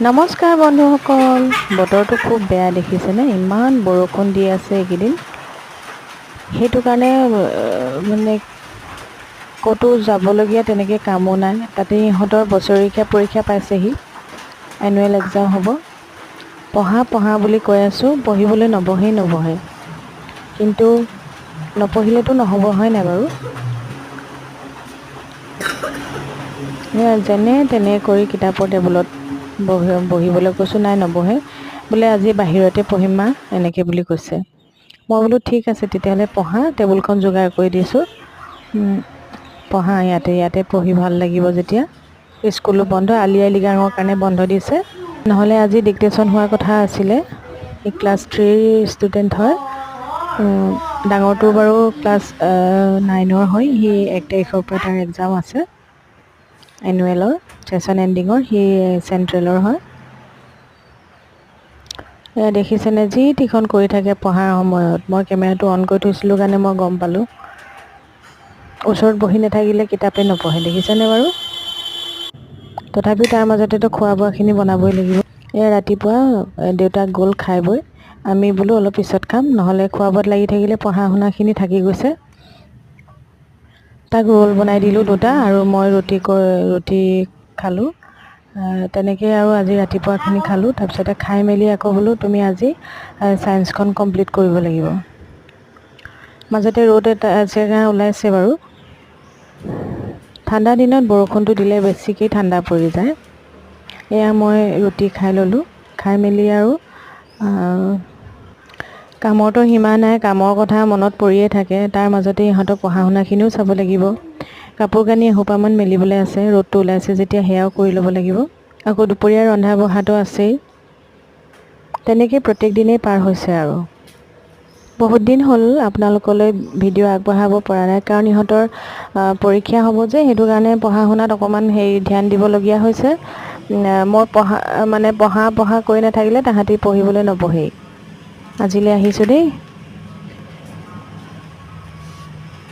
নমস্কাৰ বন্ধুসকল, বতৰটো খুব বেয়া দেখিছেনে? ইমান বৰষুণ দি আছে এইকেইদিন। সেইটো কাৰণে মানে ক'তো যাবলগীয়া তেনেকৈ কামো নাই। তাতে ইহঁতৰ বছৰেকীয়া পৰীক্ষা পাইছেহি, এনুৱেল এক্সাম হ'ব। পঢ়া বুলি কৈ আছোঁ, পঢ়িবলৈ নবহে। কিন্তু নপঢ়িলেতো নহ'ব, হয় নাই বাৰু? যেনে তেনে কৰি কিতাপৰ টেবুলত বহিবলৈ কৈছোঁ, নাই নবহে। বোলে আজি বাহিৰতে পঢ়িম মা, এনেকৈ বুলি কৈছে। মই বোলো ঠিক আছে, তেতিয়াহ'লে পঢ়া, টেবুলখন যোগাৰ কৰি দিছোঁ, পঢ়া ইয়াতে পঢ়ি ভাল লাগিব যেতিয়া। স্কুলো বন্ধ, আলি আই লৃগাঙৰ কাৰণে বন্ধ দিছে। নহ'লে আজি ডিক্টেশ্যন হোৱাৰ কথা আছিলে। সি ক্লাছ 3 ষ্টুডেণ্ট হয়। ডাঙৰটো বাৰু ক্লাছ 9 হয়। সি 1 তাৰিখৰ পৰা তাৰ এক্সাম আছে, এনুৱেলৰ ছেশ্যন এণ্ডিঙৰ। সি চেণ্ট্ৰেলৰ হয়। দেখিছেনে যি টিখন কৰি থাকে পঢ়াৰ সময়ত। মই কেমেৰাটো অন কৰি থৈছিলোঁ কাৰণে মই গম পালোঁ। ওচৰত বহি নাথাকিলে কিতাপে নপঢ়ে, দেখিছেনে বাৰু? তথাপিও তাৰ মাজতেতো খোৱা বোৱাখিনি বনাবই লাগিব। ৰাতিপুৱা দেউতাক গ'ল খাই বৈ, আমি বোলো অলপ পিছত খাম, নহ'লে খোৱা বোৱাত লাগি থাকিলে পঢ়া শুনাখিনি থাকি গৈছে। তাক ৰোল বনাই দিলোঁ 2টা, আৰু মই ৰুটি খালোঁ। তেনেকৈ আৰু আজি ৰাতিপুৱাখিনি খালোঁ। তাৰপিছতে খাই মেলি আকৌ বোলো তুমি আজি ছায়েন্সখন কমপ্লিট কৰিব লাগিব। মাজতে ৰ'দ এটা ওলাইছে বাৰু। ঠাণ্ডা দিনত বৰষুণটো দিলে বেছিকৈ ঠাণ্ডা পৰি যায়। এয়া মই ৰুটি খাই ল'লোঁ। খাই মেলি আৰু কামৰতো সীমা নাই, কামৰ কথা মনত পৰিয়ে থাকে। তাৰ মাজতে ইহঁতৰ পঢ়া শুনাখিনিও চাব লাগিব। কাপোৰ কানি এসোপামান মেলিবলৈ আছে, ৰ'দটো ওলাইছে যেতিয়া সেয়াও কৰি ল'ব লাগিব। আকৌ দুপৰীয়া ৰন্ধা বঢ়াটো আছেই। তেনেকৈ প্ৰত্যেক দিনেই পাৰ হৈছে আৰু। বহুত দিন হ'ল আপোনালোকলৈ ভিডিঅ' আগবঢ়াব পৰা নাই, কাৰণ ইহঁতৰ পৰীক্ষা হ'ব যে, সেইটো কাৰণে পঢ়া শুনাত অকণমান ধ্যান দিবলগীয়া হৈছে। মই পঢ়া কৰি নাথাকিলে তাহাঁতি পঢ়িবলৈ নবহেই। আজিলৈ আহিছোঁ দেই।